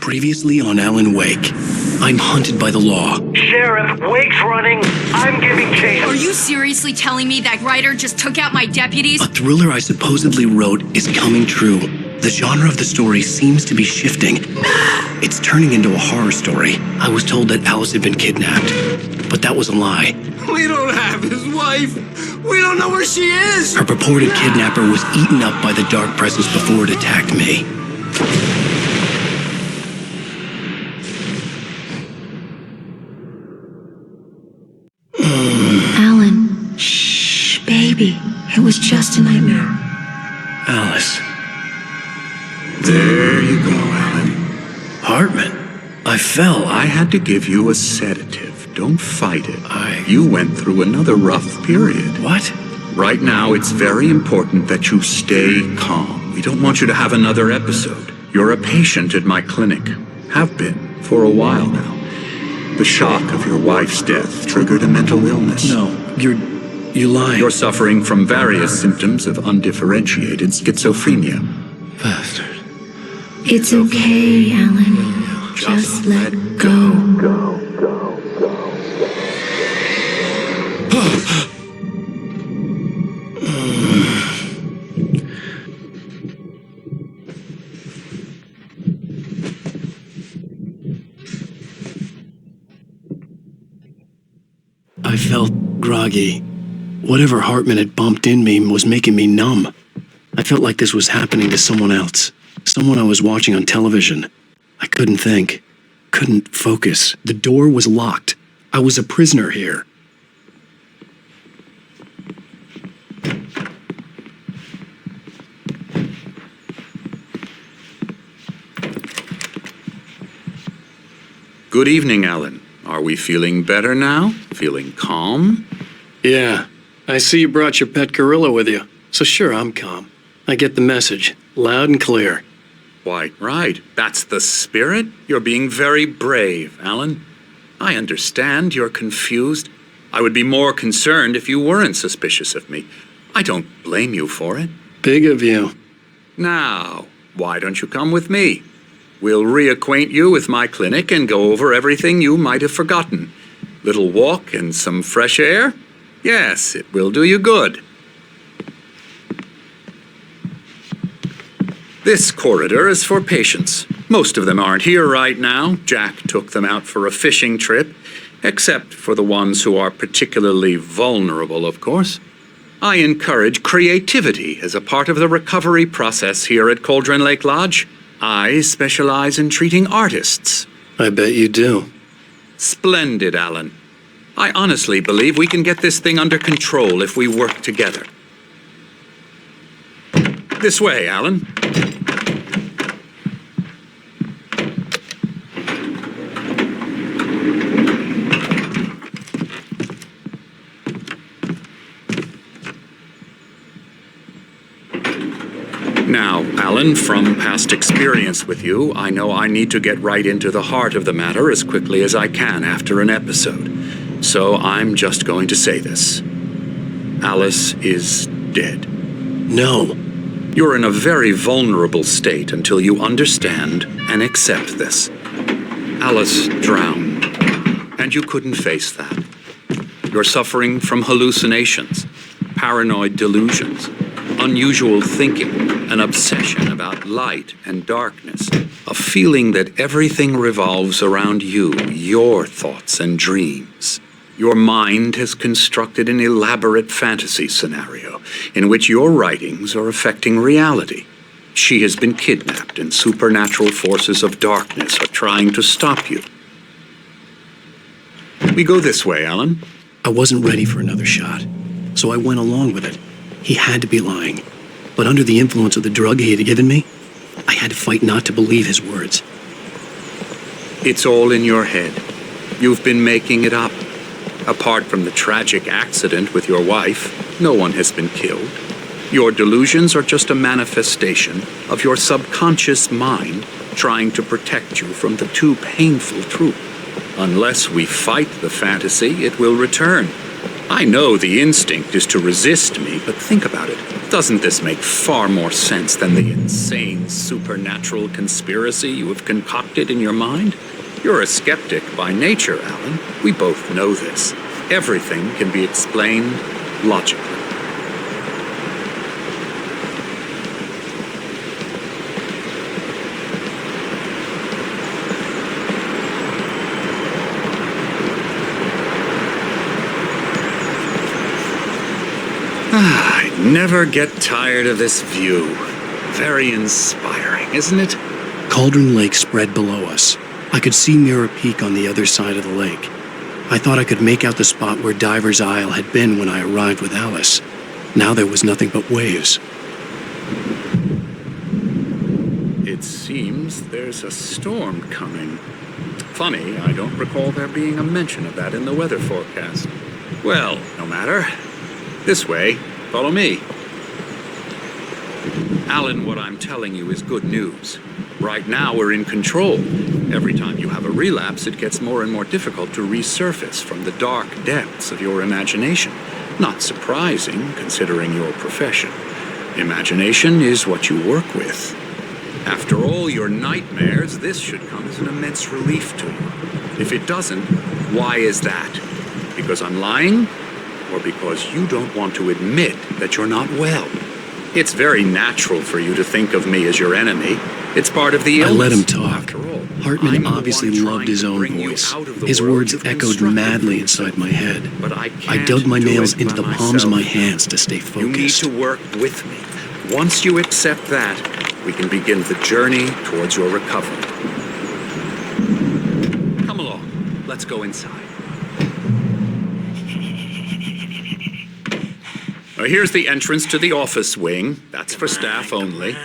Previously on Alan Wake, I'm hunted by the law. Sheriff, Wake's running. I'm giving chase. Are you seriously telling me that writer just took out my deputies? A thriller I supposedly wrote is coming true. The genre of the story seems to be shifting. It's turning into a horror story. I was told that Alice had been kidnapped, but that was a lie. We don't have his wife. We don't know where she is. Her purported kidnapper was eaten up by the dark presence before it attacked me. Alan, shh, baby. It was just a nightmare. Alice. There you go, Alan. Hartman. I fell. I had to give you a sedative. Don't fight it. You went through another rough period. What? Right now, it's very important that you stay calm. We don't want you to have another episode. You're a patient at my clinic. Have been for a while now. The shock of your wife's death triggered a mental illness. No, you're lying. You're suffering from various symptoms of undifferentiated schizophrenia. Bastard. It's okay, Alan. Just let go. I felt groggy. Whatever Hartman had bumped in me was making me numb. I felt like this was happening to someone else. Someone I was watching on television. I couldn't think. Couldn't focus. The door was locked. I was a prisoner here. Good evening, Alan. Are we feeling better now? Feeling calm? Yeah. I see you brought your pet gorilla with you. So sure, I'm calm. I get the message. Loud and clear. Why, right. That's the spirit. You're being very brave, Alan. I understand you're confused. I would be more concerned if you weren't suspicious of me. I don't blame you for it. Big of you. Now, why don't you come with me? We'll reacquaint you with my clinic and go over everything you might have forgotten. Little walk and some fresh air? Yes, it will do you good. This corridor is for patients. Most of them aren't here right now. Jack took them out for a fishing trip, except for the ones who are particularly vulnerable, of course. I encourage creativity as a part of the recovery process here at Cauldron Lake Lodge. I specialize in treating artists. I bet you do. Splendid, Alan. I honestly believe we can get this thing under control if we work together. This way, Alan. Now, Alan, from past experience with you, I know I need to get right into the heart of the matter as quickly as I can after an episode. So I'm just going to say this. Alice is dead. No. You're in a very vulnerable state until you understand and accept this. Alice drowned, and you couldn't face that. You're suffering from hallucinations, paranoid delusions, unusual thinking, an obsession about light and darkness, a feeling that everything revolves around you, your thoughts and dreams. Your mind has constructed an elaborate fantasy scenario in which your writings are affecting reality. She has been kidnapped and supernatural forces of darkness are trying to stop you. We go this way, Alan. I wasn't ready for another shot, so I went along with it. He had to be lying. But under the influence of the drug he had given me, I had to fight not to believe his words. It's all in your head. You've been making it up. Apart from the tragic accident with your wife, no one has been killed. Your delusions are just a manifestation of your subconscious mind trying to protect you from the too painful truth. Unless we fight the fantasy, it will return. I know the instinct is to resist me, but think about it. Doesn't this make far more sense than the insane supernatural conspiracy you have concocted in your mind? You're a skeptic by nature, Alan. We both know this. Everything can be explained logically. I never get tired of this view. Very inspiring, isn't it? Cauldron Lake spread below us. I could see Mirror Peak on the other side of the lake. I thought I could make out the spot where Diver's Isle had been when I arrived with Alice. Now there was nothing but waves. It seems there's a storm coming. Funny, I don't recall there being a mention of that in the weather forecast. Well, no matter. This way. Follow me. Alan, what I'm telling you is good news. Right now, we're in control. Every time you have a relapse, it gets more and more difficult to resurface from the dark depths of your imagination. Not surprising, considering your profession. Imagination is what you work with. After all your nightmares, this should come as an immense relief to you. If it doesn't, why is that? Because I'm lying? Or because you don't want to admit that you're not well? It's very natural for you to think of me as your enemy. It's part of the illness. I let him talk. After all, Hartman obviously loved his own voice. His words echoed madly inside my head. But I dug my can't do nails it into by the palms of my myself. hands to stay You need focused. to work with me. Once you accept that, we can begin the journey towards your recovery. Come along. Let's go inside. Here's the entrance to the office wing. That's for staff only.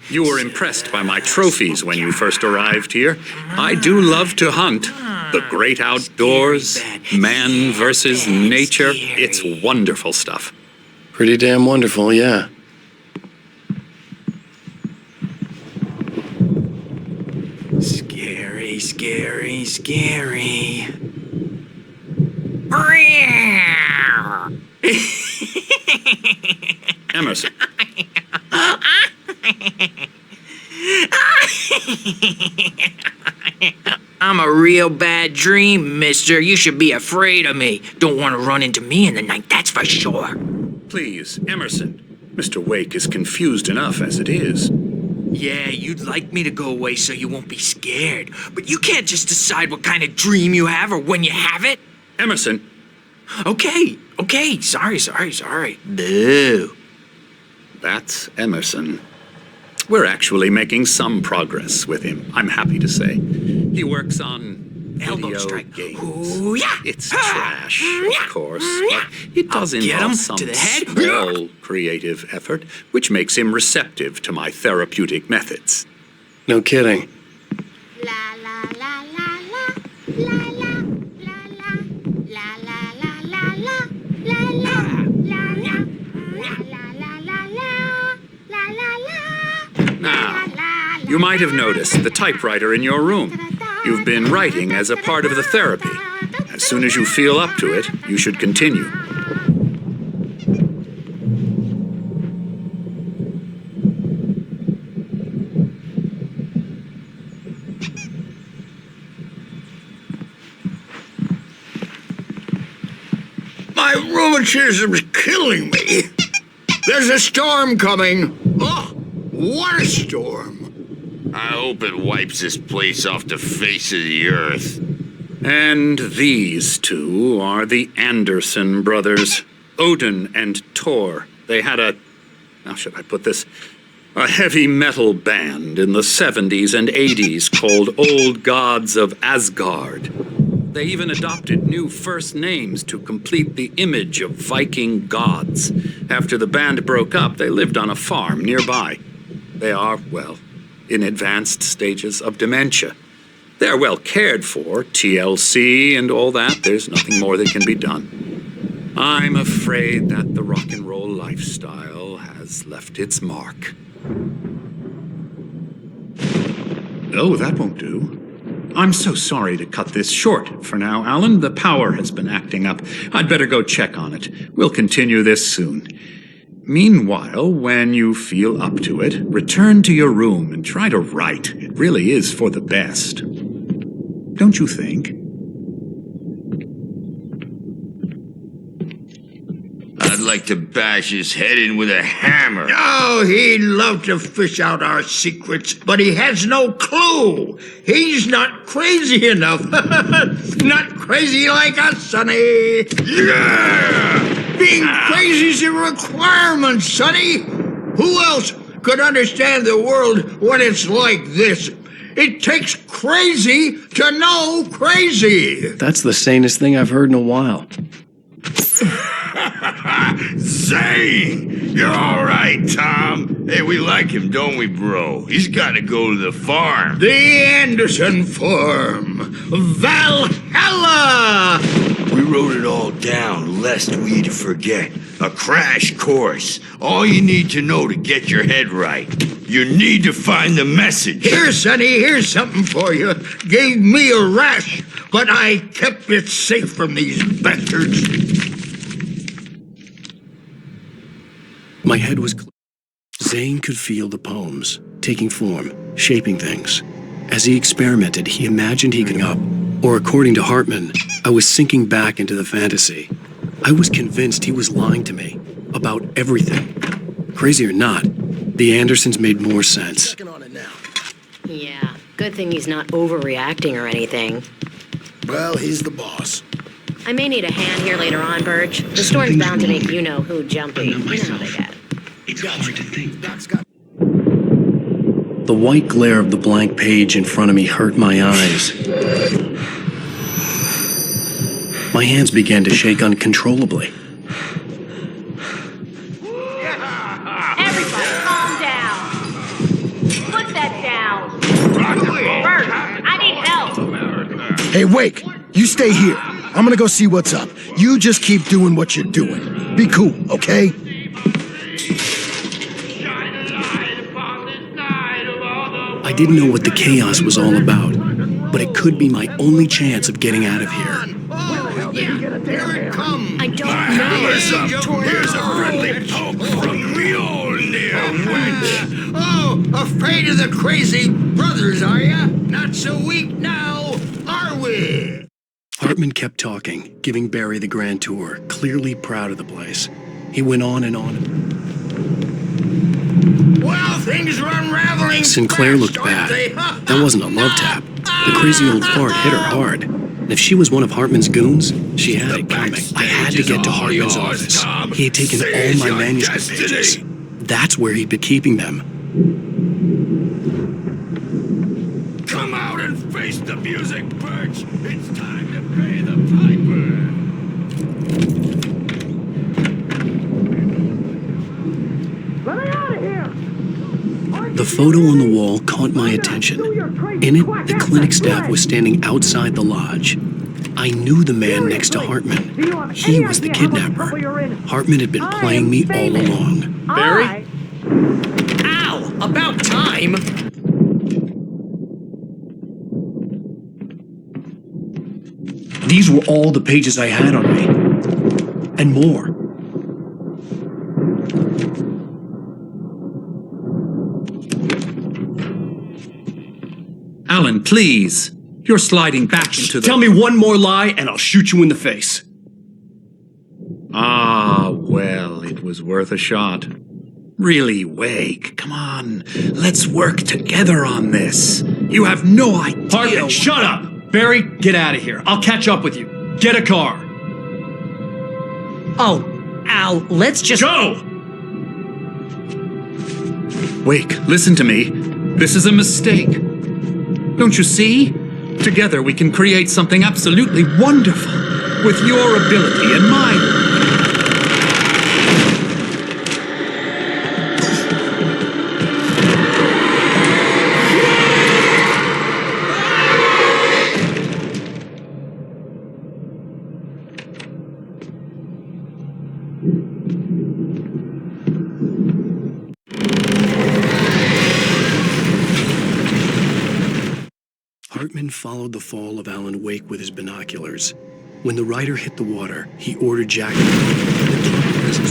You were impressed by my trophies when you first arrived here. I do love to hunt. The great outdoors, man versus nature. It's wonderful stuff. Pretty damn wonderful, yeah. Scary, scary, scary. Emerson. I'm a real bad dream, mister. You should be afraid of me. Don't want to run into me in the night, that's for sure. Please, Emerson. Mr. Wake is confused enough as it is. Yeah, you'd like me to go away so you won't be scared. But you can't just decide what kind of dream you have or when you have it. Emerson. Okay. Sorry. Boo. That's Emerson. We're actually making some progress with him, I'm happy to say. He works on Elbow video strike. games. Ooh, yeah. It's trash, of course, but it does I'll get involve him some to the head. small creative effort, which makes him receptive to my therapeutic methods. No kidding. La la la la la la la la la la la la Now, you might have noticed the typewriter in your room. You've been writing as a part of the therapy. As soon as you feel up to it, you should continue. My rheumatism's killing me. There's a storm coming. Oh, what a storm. I hope it wipes this place off the face of the earth. And these two are the Anderson brothers, Odin and Tor. They had how should I put this? A heavy metal band in the 70s and 80s called Old Gods of Asgard. They even adopted new first names to complete the image of Viking gods. After the band broke up, they lived on a farm nearby. They are, well, in advanced stages of dementia. They're well cared for, TLC and all that. There's nothing more that can be done. I'm afraid that the rock and roll lifestyle has left its mark. Oh, that won't do. I'm so sorry to cut this short for now, Alan. The power has been acting up. I'd better go check on it. We'll continue this soon. Meanwhile, when you feel up to it, return to your room and try to write. It really is for the best. Don't you think? I'd like to bash his head in with a hammer. Oh, he'd love to fish out our secrets, but he has no clue. He's not crazy enough. Not crazy like us, Sonny. Yeah! Being crazy's a requirement, Sonny. Who else could understand the world when it's like this? It takes crazy to know crazy. That's the sanest thing I've heard in a while. Zane! You're all right, Tom. Hey, we like him, don't we, bro? He's got to go to the farm. The Anderson Farm. Valhalla! We wrote it all down, lest we forget. A crash course. All you need to know to get your head right. You need to find the message. Here, Sonny, here's something for you. Gave me a rash, but I kept it safe from these bastards. My head was clear. Zane could feel the poems, taking form, shaping things. As he experimented, he imagined he could up, or according to Hartman, I was sinking back into the fantasy. I was convinced he was lying to me about everything. Crazy or not, the Andersons made more sense. Yeah, good thing he's not overreacting or anything. Well, he's the boss. I may need a hand here later on, Burge. The storm's bound to make you-know-who jumpy. You know how they get. It's hard to think. The white glare of the blank page in front of me hurt my eyes. My hands began to shake uncontrollably. Everybody, calm down. Put that down. First, I need help. Hey, Wake, you stay here. I'm gonna go see what's up. You just keep doing what you're doing. Be cool, okay? I didn't know what the chaos was all about, but it could be my only chance of getting out of here. Here it comes. I don't know. Here's a friendly poke from Mjolnir, wench. Oh, afraid of the crazy brothers, are ya? Not so weak now, are we? Hartman kept talking, giving Barry the grand tour, clearly proud of the place. He went on and on. Well, things are unraveling. Sinclair fast, looked aren't bad. they? That wasn't a love tap. The crazy old fart hit her hard. And if she was one of Hartman's goons, she had it coming. I had to get to Hartman's office. He had taken all my manuscript pages. That's where he'd been keeping them. Come out and face the music, Birch. It's time to pay the piper. The photo on the wall caught my attention. In it, the clinic staff was standing outside the lodge. I knew the man next to Hartman. He was the kidnapper. Hartman had been playing me all along. Barry? Ow! About time! These were all the pages I had on me. And more. Alan, please. You're sliding back into the... Tell me one more lie and I'll shoot you in the face. Ah, well, it was worth a shot. Really, Wake, come on. Let's work together on this. You have no idea... Hartman, shut up! Barry, get out of here. I'll catch up with you. Get a car. Oh, Al, let's just... Go! Wake, listen to me. This is a mistake. Don't you see? Together we can create something absolutely wonderful. With your ability and mine. Hartman followed the fall of Alan Wake with his binoculars. When the rider hit the water, he ordered Jack. The dark presence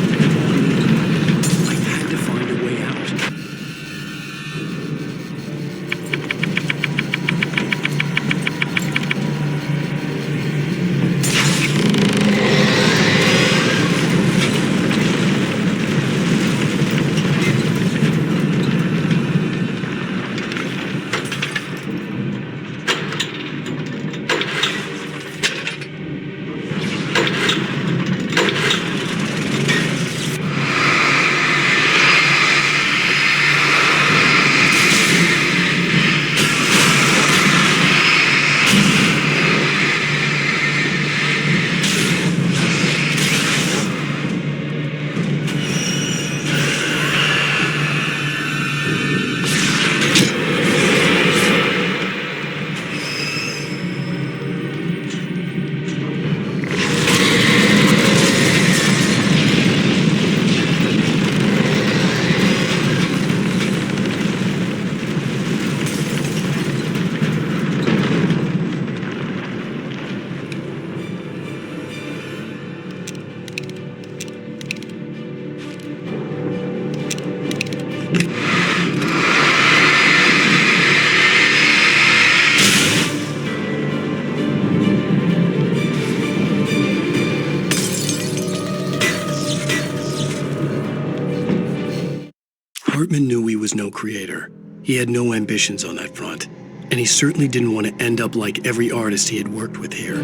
creator. He had no ambitions on that front, and he certainly didn't want to end up like every artist he had worked with here.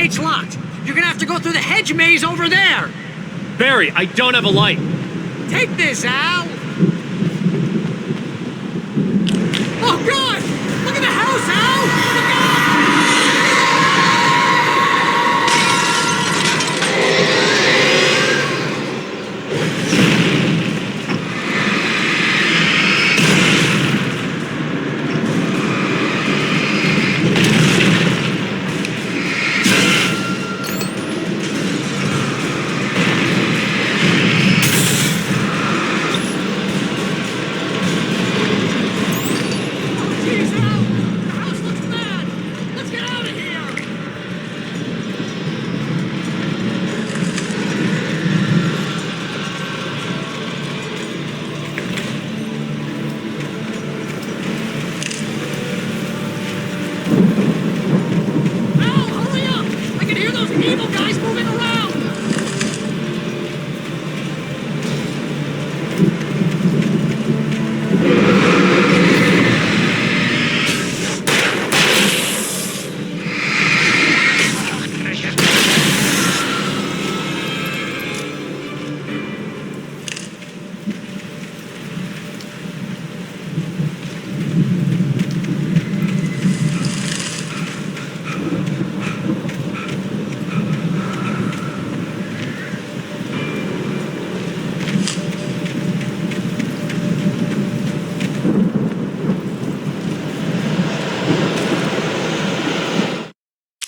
gate's locked. You're gonna have to go through the hedge maze over there. Barry, I don't have a light. Take this, Al. Oh, God! Look at the house, Al! Look out!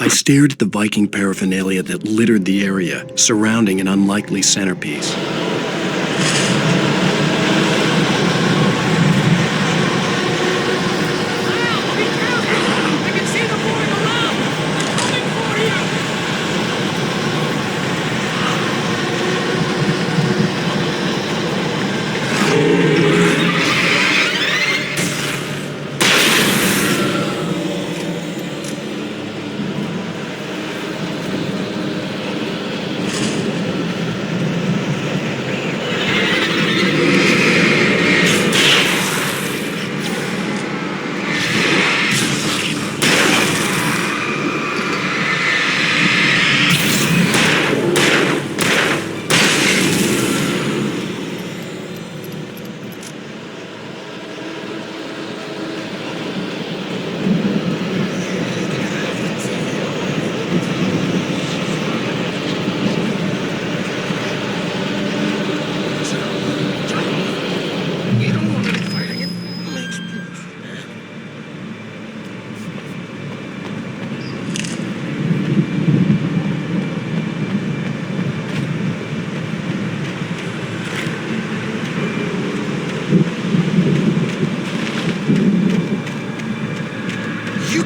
I stared at the Viking paraphernalia that littered the area, surrounding an unlikely centerpiece.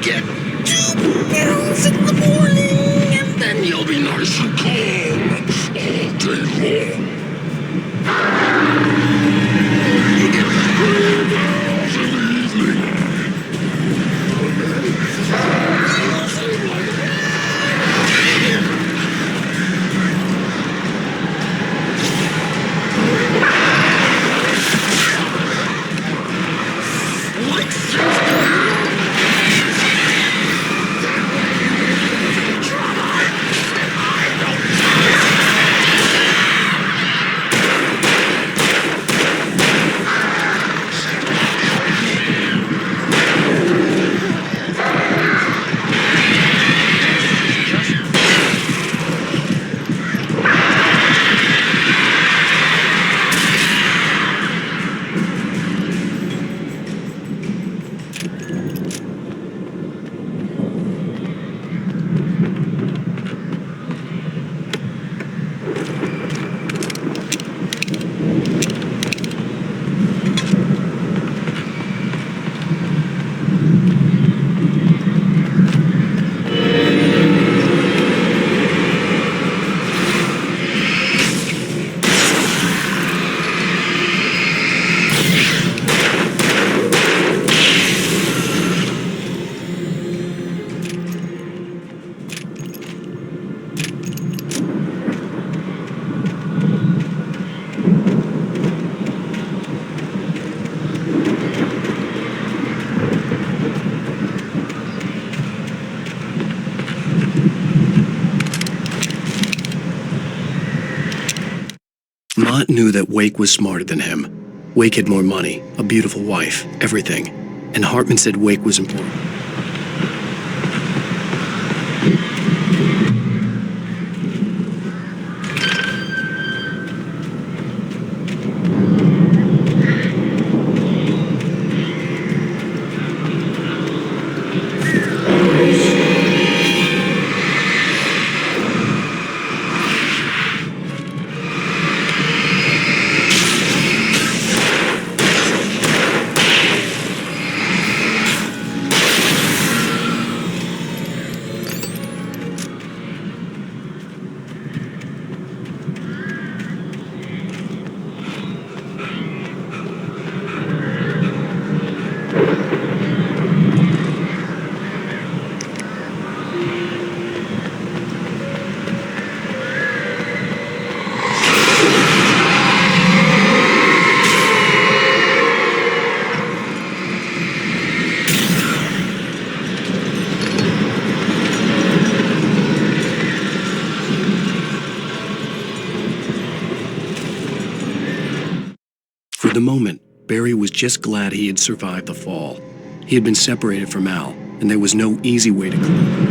get 2 pills in the morning, and then you'll be nice and calm all day long. You get 3 pills in the evening. Mott knew that Wake was smarter than him. Wake had more money, a beautiful wife, everything. And Hartman said Wake was important. For the moment, Barry was just glad he had survived the fall. He had been separated from Al, and there was no easy way to clear.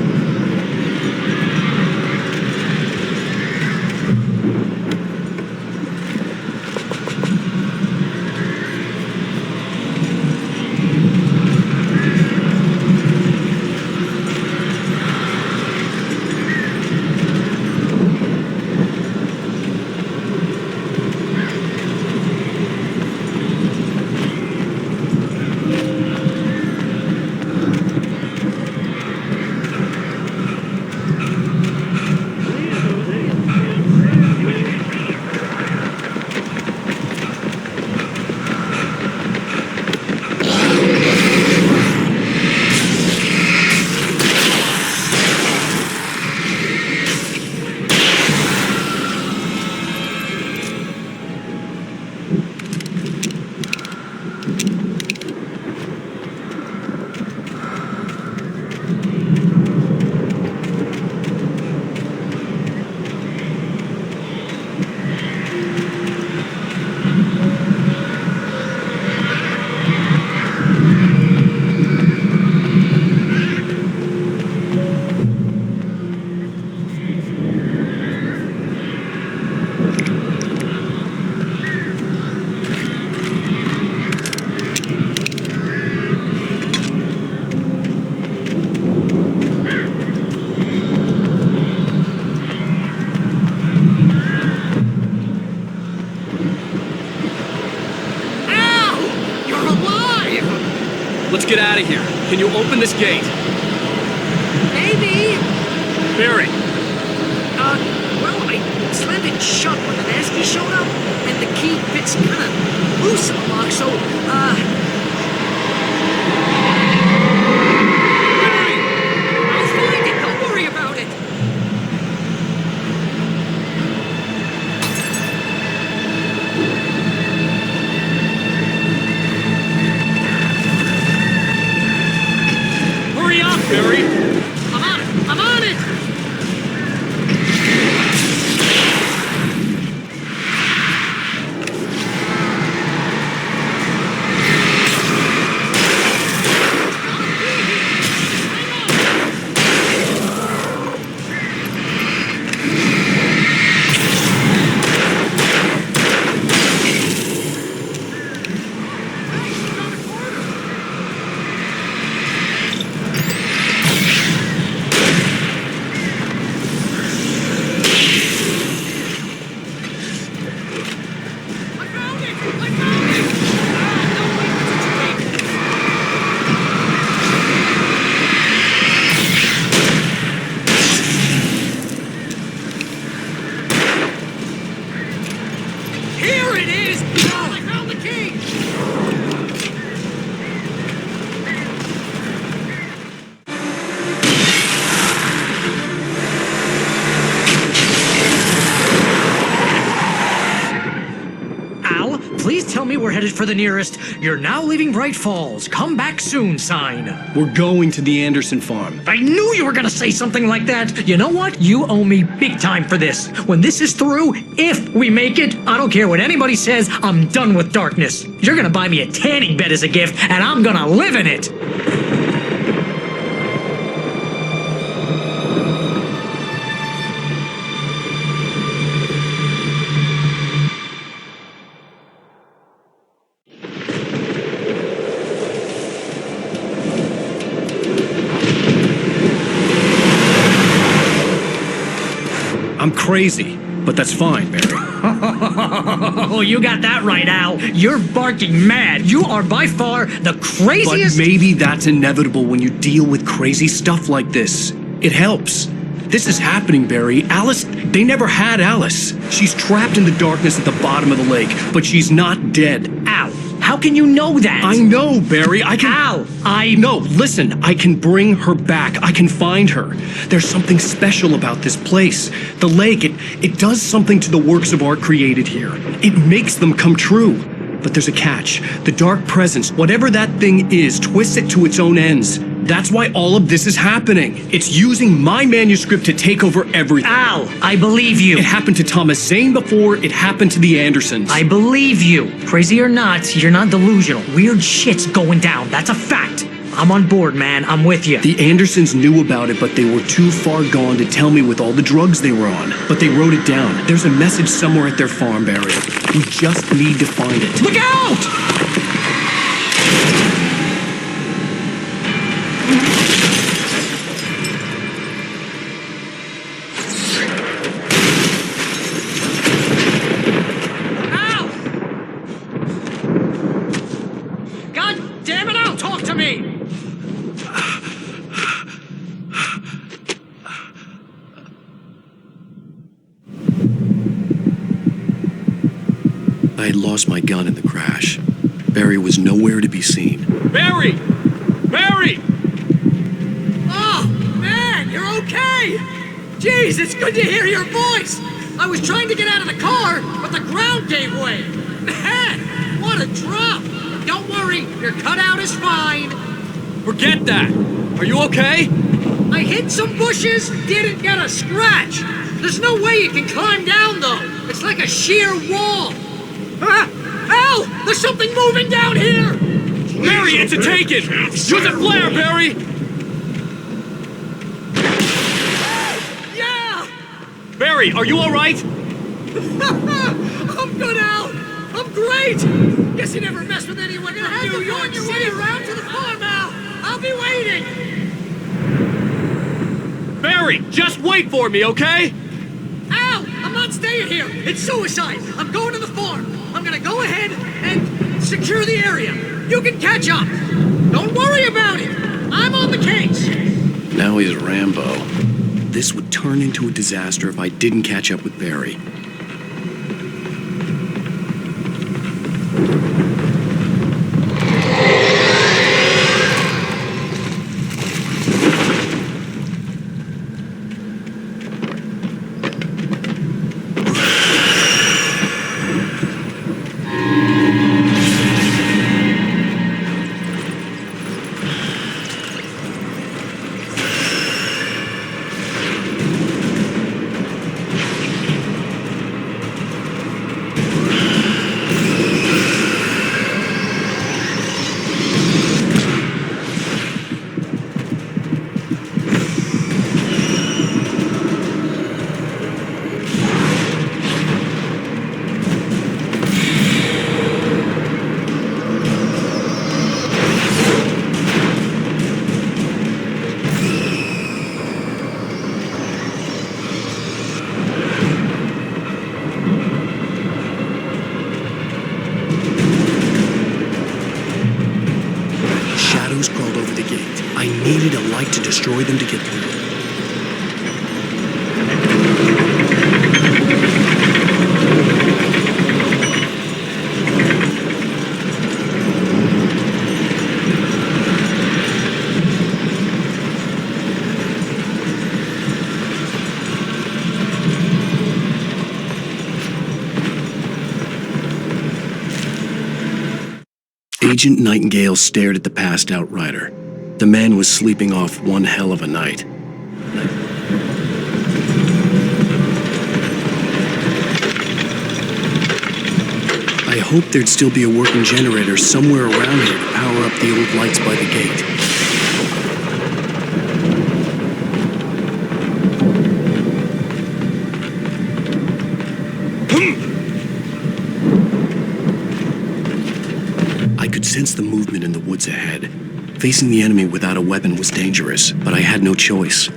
Let's get out of here. Can you open this gate? Barry! Well, I slammed it shut when the nasty showed up, and the key fits kind of loose in the lock, so, Barry! I'll find it, don't worry about it! Hurry up, Barry! I'm on it! I'm on it! Here it is! Oh, I found the key! Al, please tell me we're headed for the nearest "You're now leaving Bright Falls. Come back soon" sign. We're going to the Anderson farm. I knew you were gonna say something like that. You know what? You owe me big time for this. When this is through, if we make it, I don't care what anybody says, I'm done with darkness. You're gonna buy me a tanning bed as a gift, and I'm gonna live in it. I'm crazy, but that's fine, Barry. Oh, you got that right, Al. You're barking mad. You are by far the craziest. But maybe that's inevitable when you deal with crazy stuff like this. It helps. This is happening, Barry. Alice, they never had Alice. She's trapped in the darkness at the bottom of the lake, but she's not dead. Al, how can you know that? I know, Barry. I can... Al, No, listen. I can bring her back. I can find her. There's something special about this place. The lake, it does something to the works of art created here. It makes them come true. But there's a catch. The dark presence, whatever that thing is, twists it to its own ends. That's why all of this is happening. It's using my manuscript to take over everything. Al, I believe you. It happened to Thomas Zane before. It happened to the Andersons. I believe you. Crazy or not, you're not delusional. Weird shit's going down. That's a fact. I'm on board, man. I'm with you. The Andersons knew about it, but they were too far gone to tell me with all the drugs they were on. But they wrote it down. There's a message somewhere at their farm, Barry. We just need to find it. Look out! Al! God damn it, Al! Talk to me! I had lost my gun in the crash. Barry was nowhere to be seen. Barry! Barry! Oh, man, you're okay! Jeez, it's good to hear your voice! I was trying to get out of the car, but the ground gave way! Man, what a drop! Don't worry, your cutout is fine! Forget that! Are you okay? I hit some bushes, didn't get a scratch! There's no way you can climb down, though! It's like a sheer wall! Ah! Al! There's something moving down here! Barry, it's a taken! Use a flare, Barry! Yeah! Barry, are you alright? I'm good, Al! I'm great! Guess you never messed with anyone from New York. You're on your way around to the farm, Al! I'll be waiting! Barry, just wait for me, okay? Al! I'm not staying here! It's suicide! I'm going to the farm! I'm gonna go ahead and secure the area. You can catch up. Don't worry about it. I'm on the case. Now he's Rambo. this would turn into a disaster if I didn't catch up with Barry. Destroy them to get through. Agent Nightingale stared at the passed out rider. The man was sleeping off one hell of a night. I hoped there'd still be a working generator somewhere around here to power up the old lights by the gate. I could sense the movement in the woods ahead. Facing the enemy without a weapon was dangerous, but I had no choice.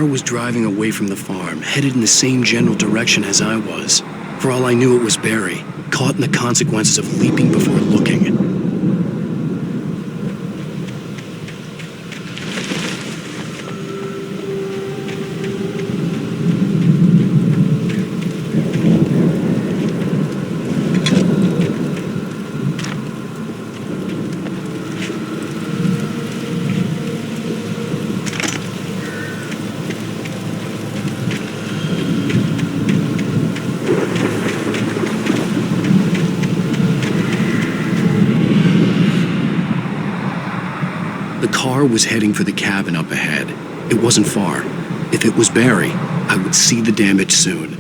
Was driving away from the farm, headed in the same general direction as I was. For all I knew, it was Barry, caught in the consequences of leaping before looking. The car was heading for the cabin up ahead. It wasn't far. If it was Barry, I would see the damage soon.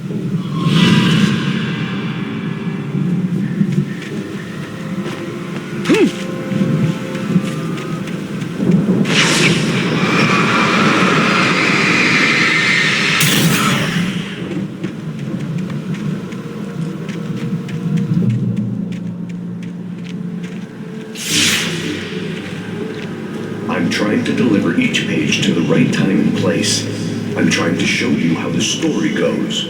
I'm trying to deliver each page to the right time and place. I'm trying to show you how the story goes.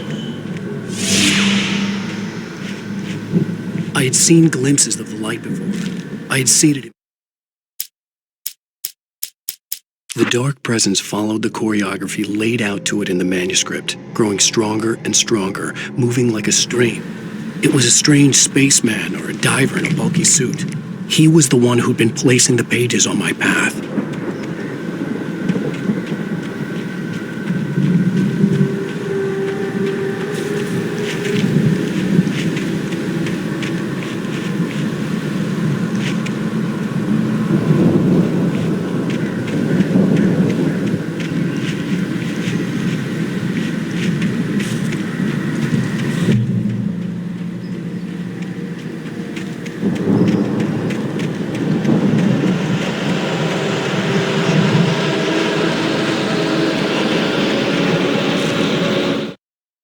I had seen glimpses of the light before. I had seen it. The dark presence followed the choreography laid out to it in the manuscript, growing stronger and stronger, moving like a stream. It was a strange spaceman or a diver in a bulky suit. He was the one who'd been placing the pages on my path.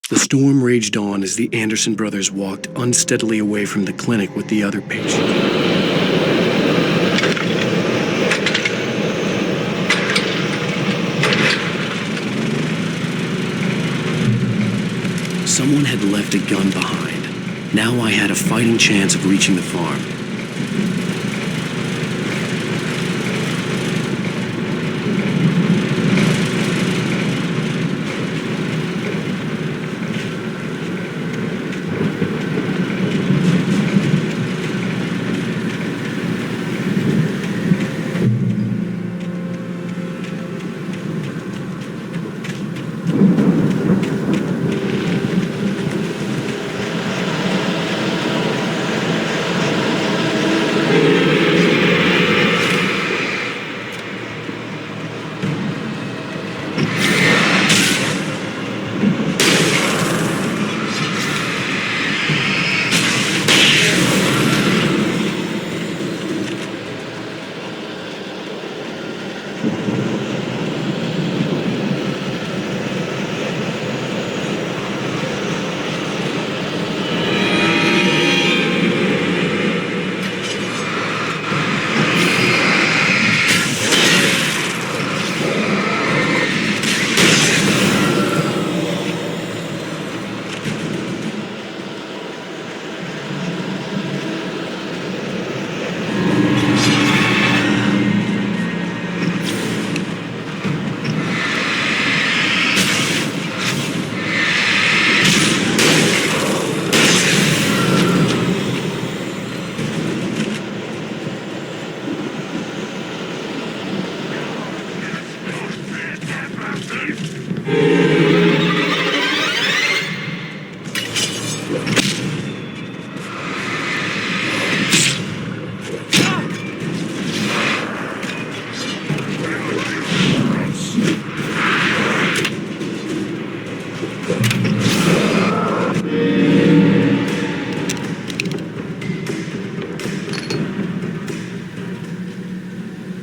The storm raged on as the Anderson brothers walked unsteadily away from the clinic with the other patient. Someone had left a gun behind. Now I had a fighting chance of reaching the farm.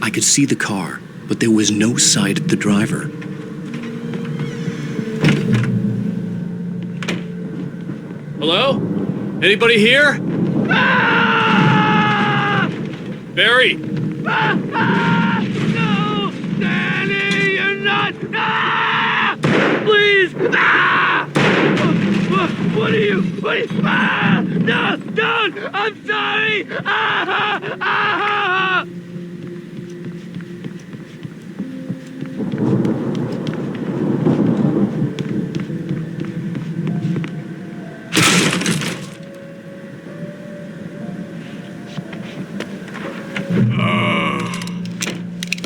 I could see the car, but there was no sight of the driver. Hello? Anybody here? Ah! Barry! No! Danny, you're not! Ah! Please! Ah! What are you? Ah! No! Don't! I'm sorry! Ah! Ah!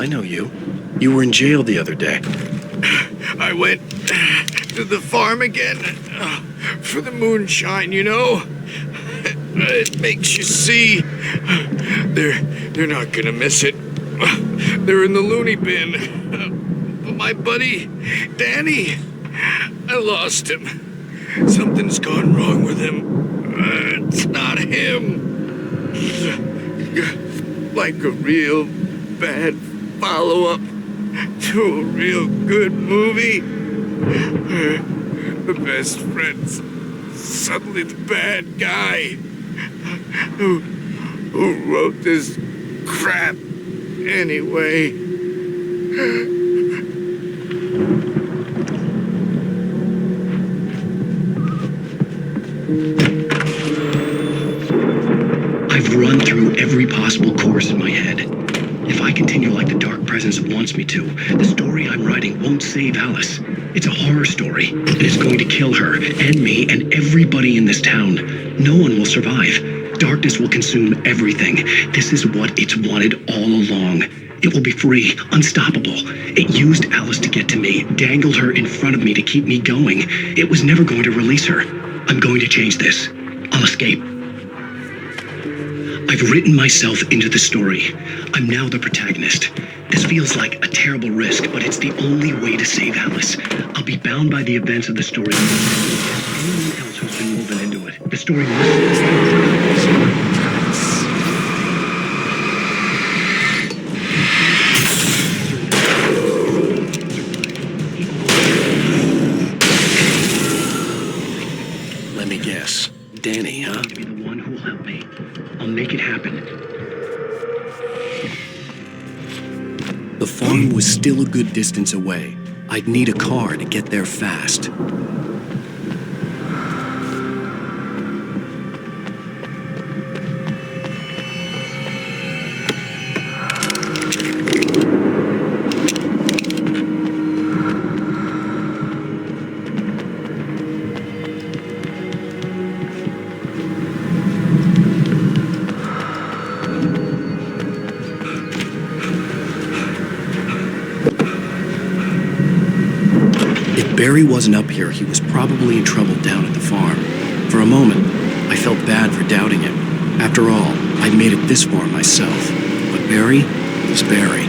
I know you. You were in jail the other day. I went to the farm again for the moonshine, you know? It makes you see. They're not gonna miss it. They're in the loony bin. But my buddy, Danny, I lost him. Something's gone wrong with him. It's not him. Like a real bad follow-up to a real good movie. The best friend's suddenly the bad guy who wrote this crap anyway. I've run through every possible course in my head. If I continue like the dark presence wants me to, the story I'm writing won't save Alice. It's a horror story, and it's going to kill her, and me, and everybody in this town. No one will survive. Darkness will consume everything. This is what it's wanted all along. It will be free, unstoppable. It used Alice to get to me, dangled her in front of me to keep me going. It was never going to release her. I'm going to change this. I'll escape. I've written myself into the story. I'm now the protagonist. This feels like a terrible risk, but it's the only way to save Alice. I'll be bound by the events of the story. Anyone else who's been woven into it. The story must... Yes, Danny, huh? Be the one who'll help me. I'll make it happen. The farm was still a good distance away. I'd need a car to get there fast. Barry wasn't up here, he was probably in trouble down at the farm. For a moment, I felt bad for doubting him. After all, I'd made it this far myself. But Barry was Barry.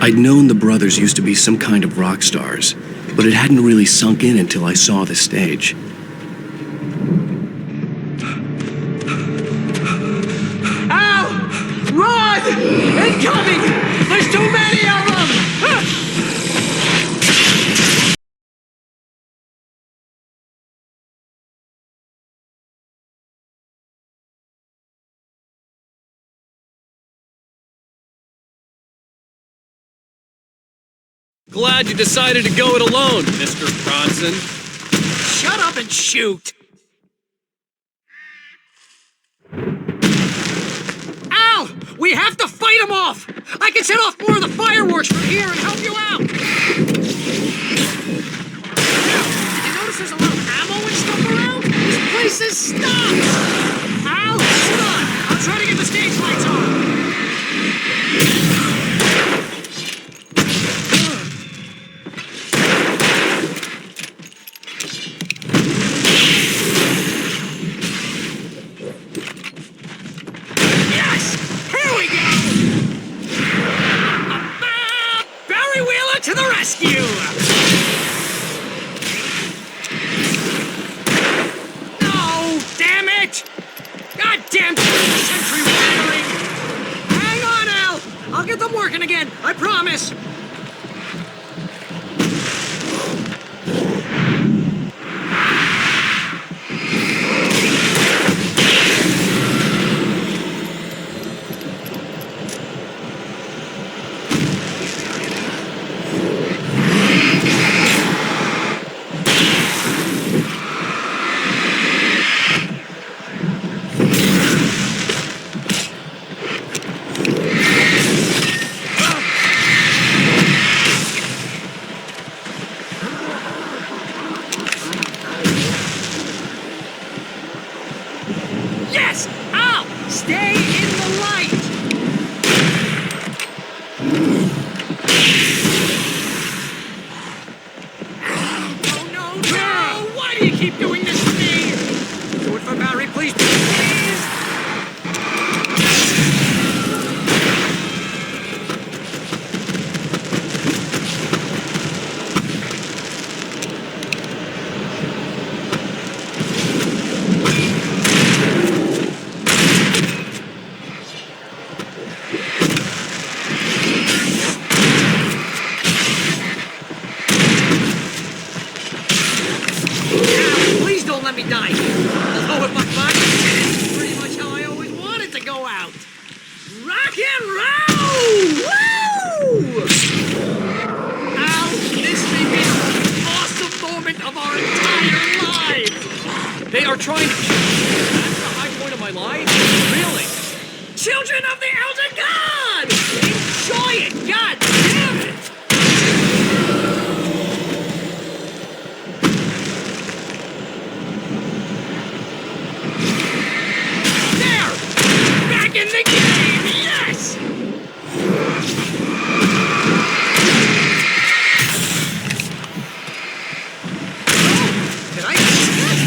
I'd known the brothers used to be some kind of rock stars, but it hadn't really sunk in until I saw the stage. Al! Run! Incoming! There's too many of them! Glad you decided to go it alone, Mr. Bronson. Shut up and shoot! Al! We have to fight him off! I can set off more of the fireworks from here and help you out! Al, did you notice there's a lot of ammo and stuff around? This place is stopped! Al, hold on! I'll try to get the stage lights on! To the rescue! No! Damn it! Goddamn sentry wiring! Hang on, Al! I'll get them working again, I promise! Yes! Al! Stay in the light! Oh, no, no! Why do you keep doing this to me? Do it for Barry, please, please! Please don't let me die here. Although if my body is pretty much how I always wanted to go out. Rock and roll! Woo! Al, this may be the most awesome moment of our entire lives! They are trying to... That's the high point of my life? Really? Children of the Elder God! Enjoy it! God damn it! Back in the game! Yes! Oh, did I miss that?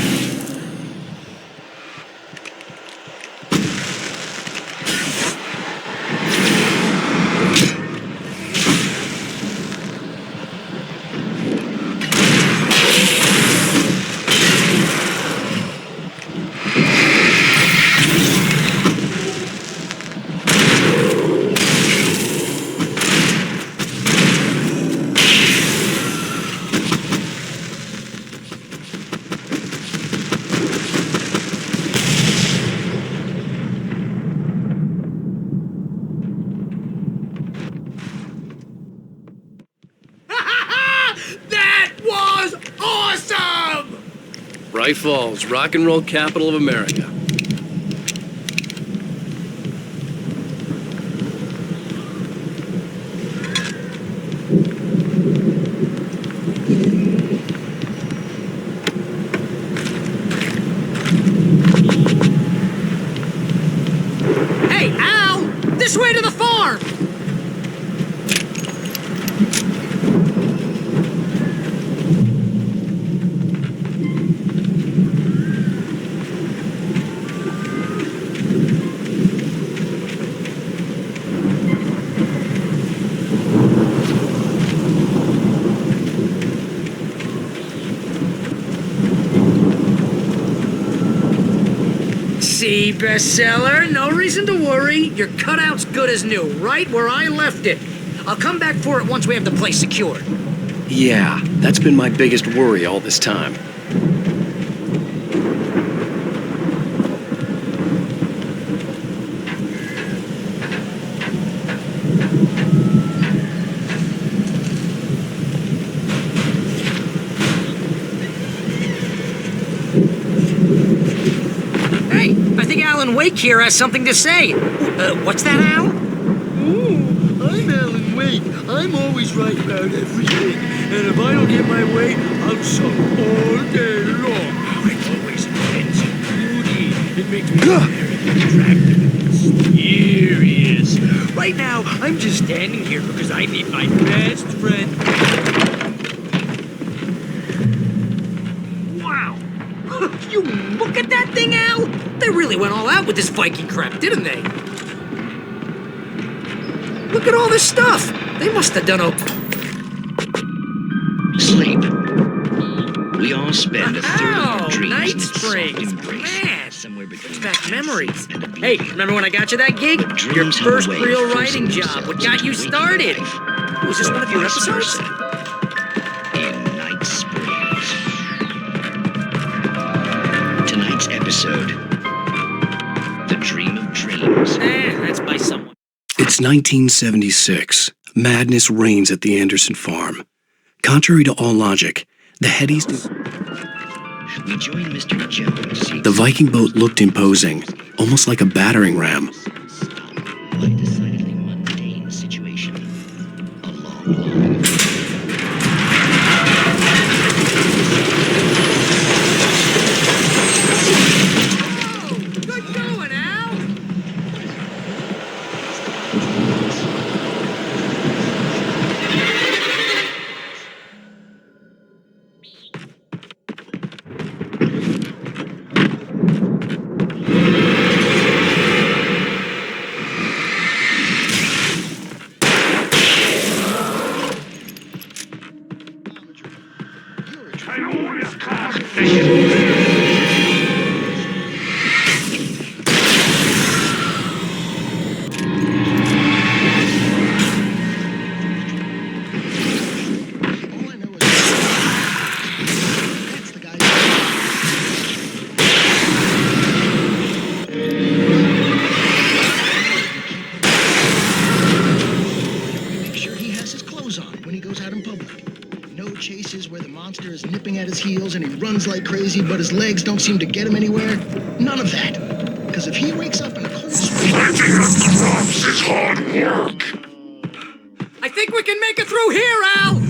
That was awesome! Bright Falls, rock and roll capital of America. Hey, Al! This way to the farm! See, bestseller, no reason to worry. Your cutout's good as new, right where I left it. I'll come back for it once we have the place secured. Yeah, that's been my biggest worry all this time. Wake here has something to say. What's that, Al? Oh, I'm Alan Wake. I'm always right about everything. And if I don't get my way, I'll sulk all day long. It's always intense and moody. It makes me very attractive and mysterious. Right now, I'm just standing here because I need my best friend. Wow. You look at that thing, Al. They really went all out with this Viking crap, didn't they? Look at all this stuff. They must have done a... Sleep. We all spend a third of our dreams Night in Springs. soft embrace. Man, Somewhere between back memories. and a beauty. Hey, remember when I got you that gig? Your dreams have a first way of real forcing writing job. themselves What got you into waking started? life. Was this one of your Vice episodes? versa. In Night Springs. Tonight's episode, The Dream of Dreams. That's by someone. It's 1976. Madness reigns at the Anderson farm. Contrary to all logic, the Headies... We join Mr. Jones. The Viking boat looked imposing, almost like a battering ram. A decidedly mundane situation. A long Good going, Al. And he runs like crazy, but his legs don't seem to get him anywhere. None of that. Because if he wakes up in a cold sweat... is hard work. I think we can make it through here, Al.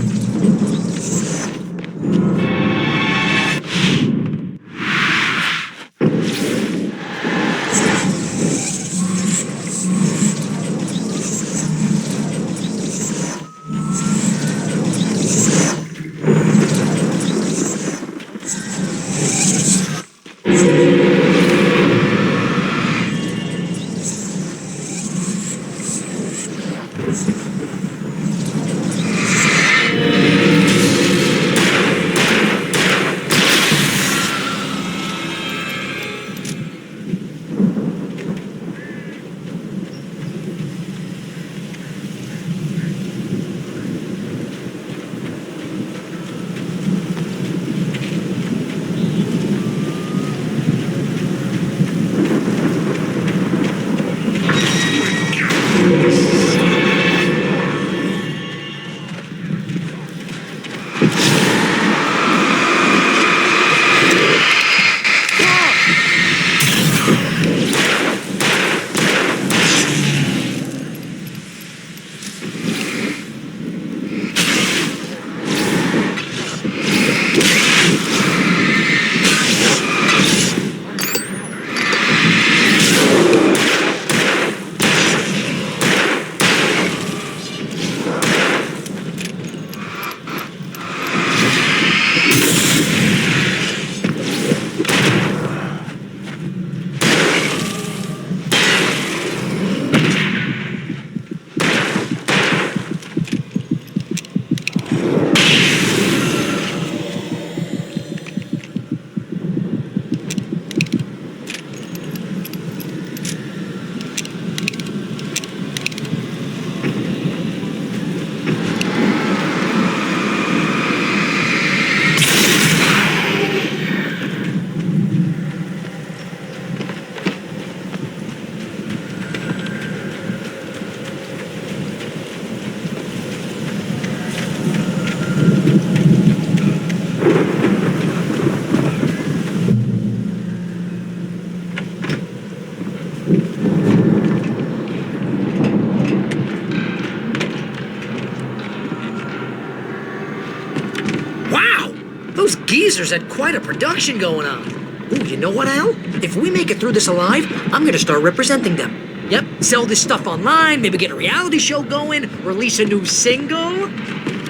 Those geezers had quite a production going on. Ooh, you know what, Al? If we make it through this alive, I'm gonna start representing them. Yep, sell this stuff online, maybe get a reality show going, release a new single.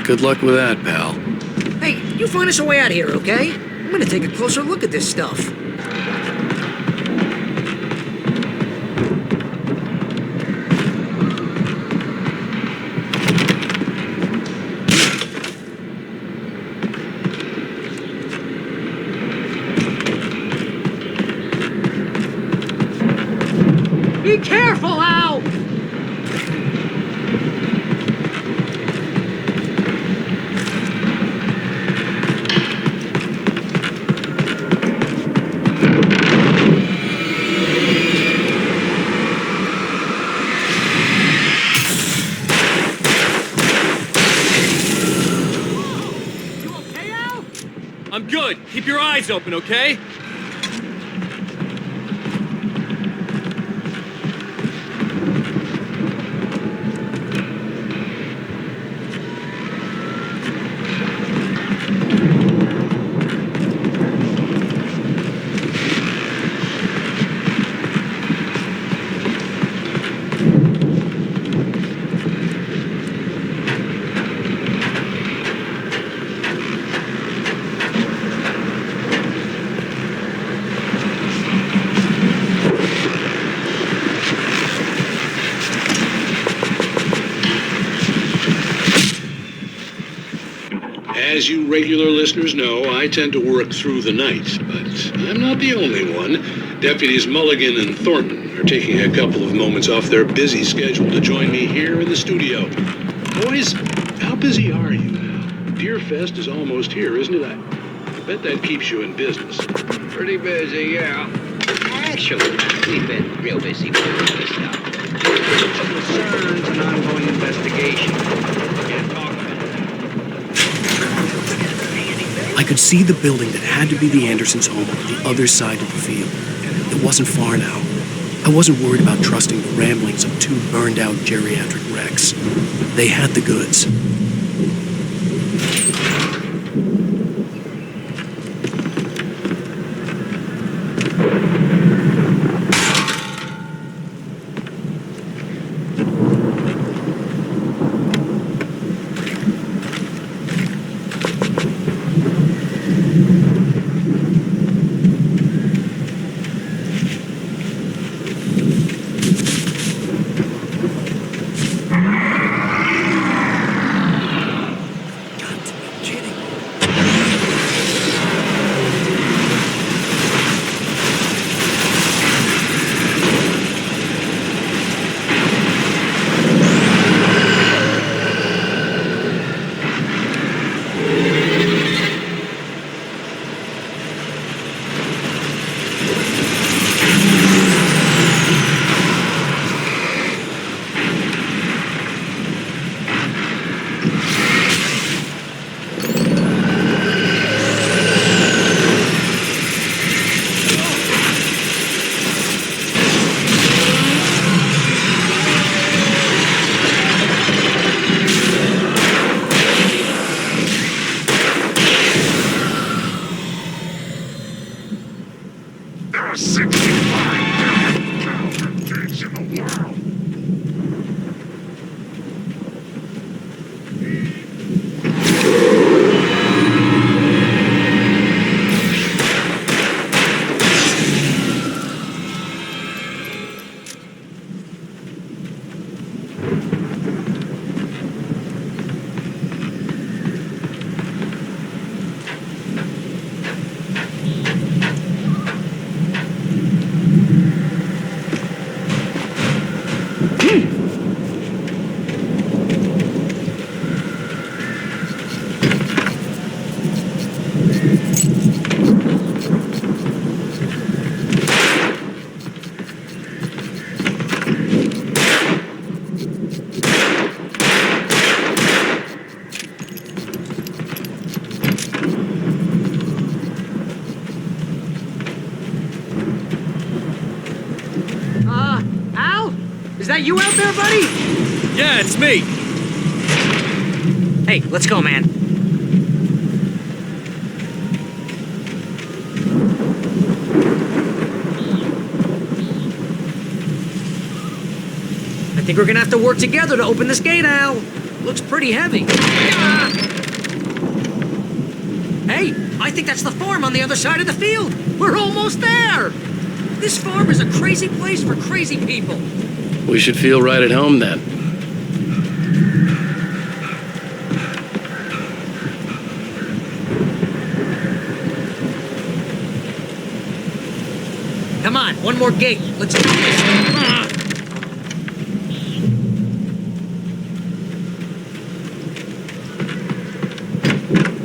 Good luck with that, pal. Hey, you find us a way out of here, okay? I'm gonna take a closer look at this stuff. Be careful, Al! I'm good. Keep your eyes open, okay? As you regular listeners know, I tend to work through the night, but I'm not the only one. Deputies Mulligan and Thornton are taking a couple of moments off their busy schedule to join me here in the studio. Boys, how busy are you now? Deerfest is almost here, isn't it? I bet that keeps you in business. Pretty busy, yeah. Actually, we've been real busy with this stuff. Concerns and ongoing investigation. Can't talk about it. I could see the building that had to be the Andersons' home on the other side of the field. It wasn't far now. I wasn't worried about trusting the ramblings of two burned-out geriatric wrecks. They had the goods. Is that you out there, buddy? Yeah, it's me. Hey, let's go, man. think we're gonna have to work together to open this gate, Al. Looks pretty heavy. Ah! Hey, I think that's the farm on the other side of the field. We're almost there. This farm is a crazy place for crazy people. We should feel right at home then. Come on, one more gate. Let's do this. Ah!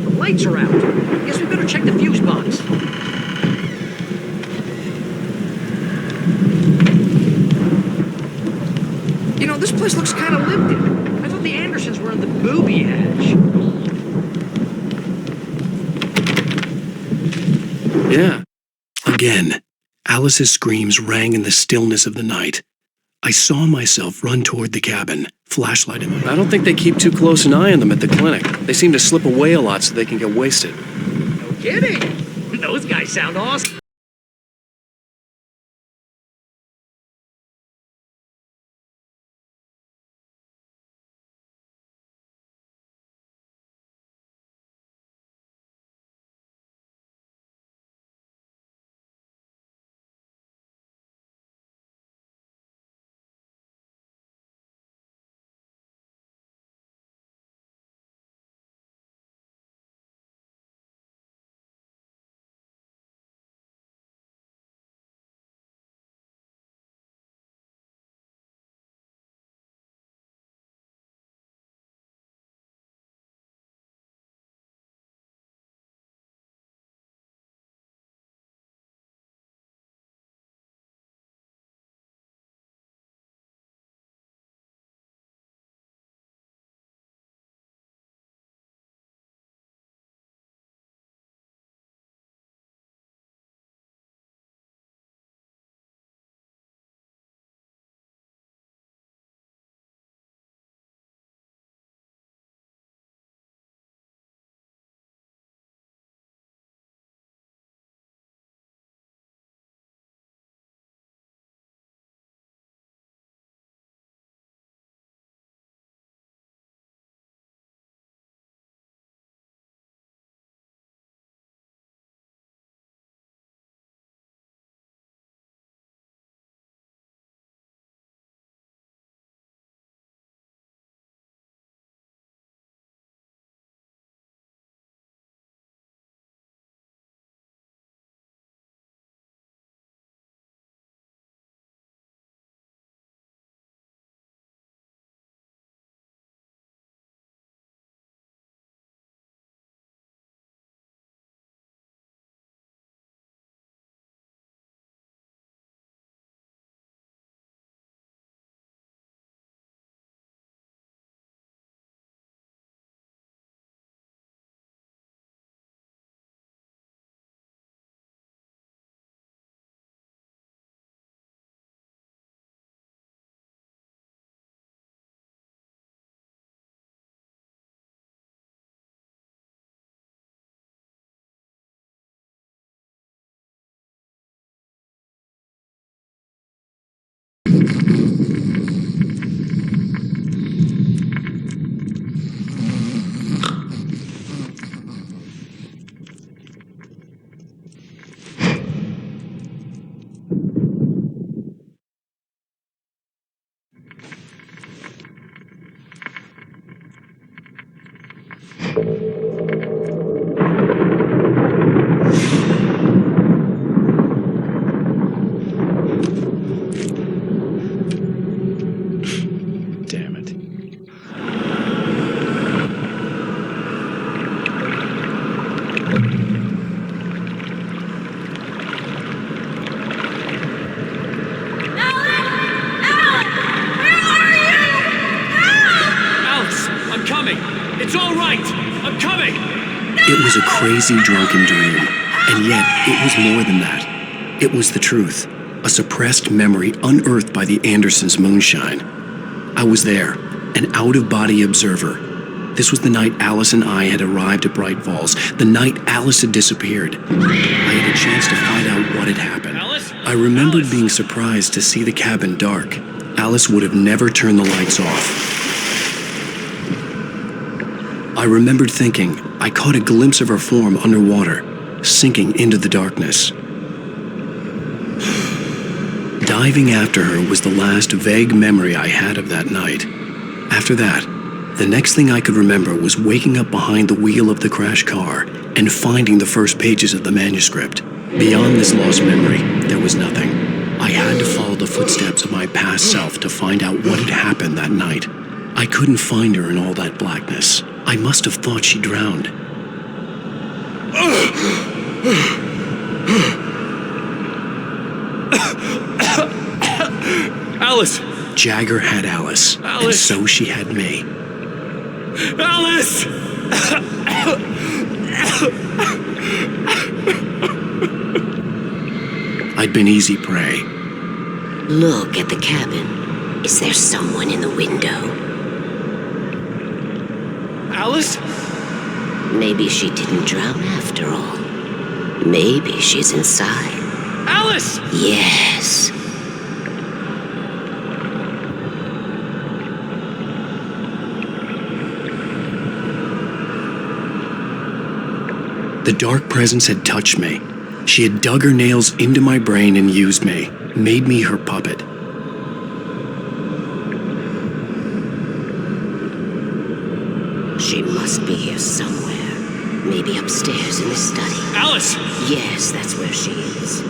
The lights are out. Guess we better check the fuse box. You know, this place looks kind of lived in. I thought the Andersons were on the booby edge. Yeah. Again, Alice's screams rang in the stillness of the night. I saw myself run toward the cabin, flashlight in my hand. I don't think they keep too close an eye on them at the clinic. They seem to slip away a lot so they can get wasted. No kidding. Those guys sound awesome. It was a crazy, drunken dream, and yet it was more than that. It was the truth, a suppressed memory unearthed by the Andersons' moonshine. I was there, an out-of-body observer. This was the night Alice and I had arrived at Bright Falls, the night Alice had disappeared. I had a chance to find out what had happened. I remembered being surprised to see the cabin dark. Alice would have never turned the lights off. I remembered thinking I caught a glimpse of her form underwater, sinking into the darkness. Diving after her was the last vague memory I had of that night. After that, the next thing I could remember was waking up behind the wheel of the crashed car and finding the first pages of the manuscript. Beyond this lost memory, there was nothing. I had to follow the footsteps of my past self to find out what had happened that night. I couldn't find her in all that blackness. I must have thought she drowned. Alice! Jagger had Alice, and so she had me. Alice! I'd been easy prey. Look at the cabin. Is there someone in the window? Alice? Maybe she didn't drown after all. Maybe she's inside. Alice! Yes. The dark presence had touched me. She had dug her nails into my brain and used me, made me her puppet. She must be here somewhere. Maybe upstairs in the study. Alice! Yes, that's where she is.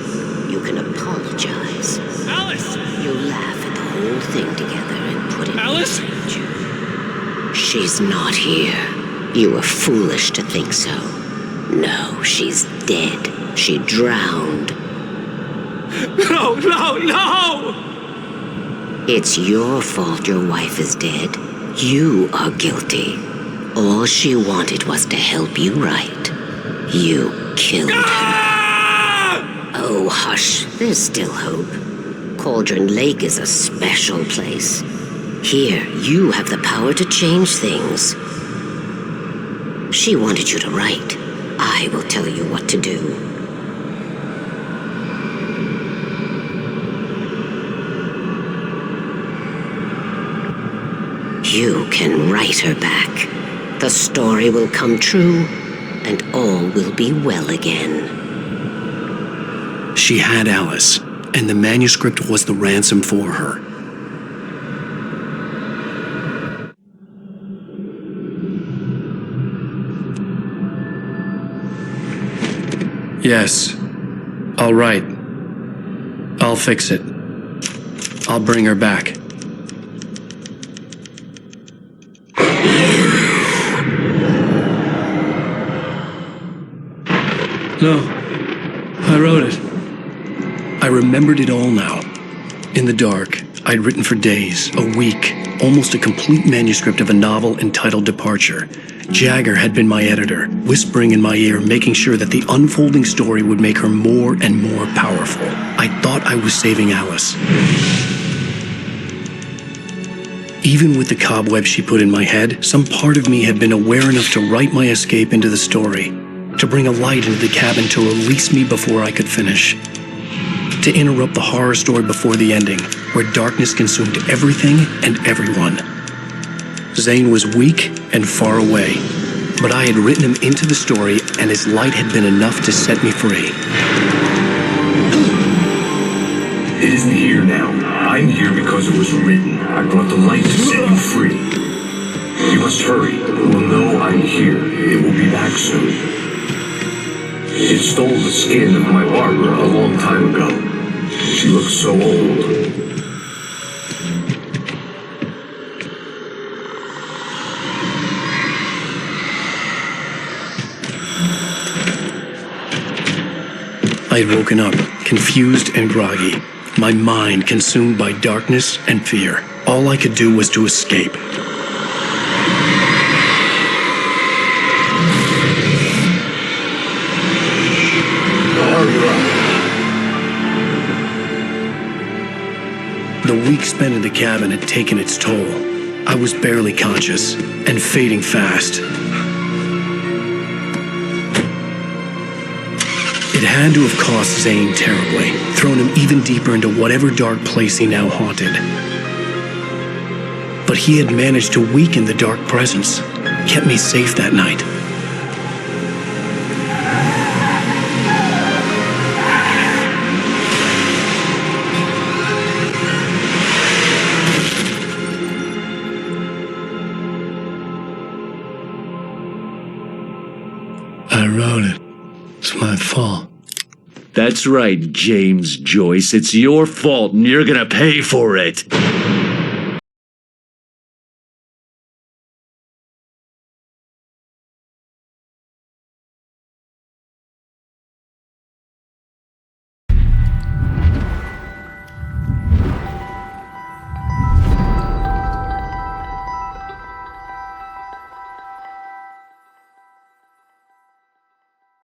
You can apologize. Alice! You laugh at the whole thing together and put it Alice? behind you. She's not here. You were foolish to think so. No, she's dead. She drowned. No, no, no! It's your fault your wife is dead. You are guilty. All she wanted was to help you right. You killed her. Oh, hush. There's still hope. Cauldron Lake is a special place. Here, you have the power to change things. She wanted you to write. I will tell you what to do. You can write her back. The story will come true, and all will be well again. She had Alice, and the manuscript was the ransom for her. Yes. All right. I'll fix it. I'll bring her back. No. I wrote it. I remembered it all now. In the dark, I'd written for days, a week, almost a complete manuscript of a novel entitled Departure. Jagger had been my editor, whispering in my ear, making sure that the unfolding story would make her more and more powerful. I thought I was saving Alice. Even with the cobwebs she put in my head, some part of me had been aware enough to write my escape into the story, to bring a light into the cabin to release me before I could finish, to interrupt the horror story before the ending, where darkness consumed everything and everyone. Zane was weak and far away, but I had written him into the story, and his light had been enough to set me free. It isn't here now. I'm here because it was written. I brought the light to set you free. You must hurry. It will know I'm here. It will be back soon. It stole the skin of my Barbara a long time ago. She looks so old. I had woken up, confused and groggy, my mind consumed by darkness and fear. All I could do was to escape. The week spent in the cabin had taken its toll. I was barely conscious, and fading fast. It had to have cost Zane terribly, thrown him even deeper into whatever dark place he now haunted. but he had managed to weaken the dark presence, kept me safe that night. I wrote it. It's my fault. That's right, James Joyce. It's your fault, and you're gonna pay for it.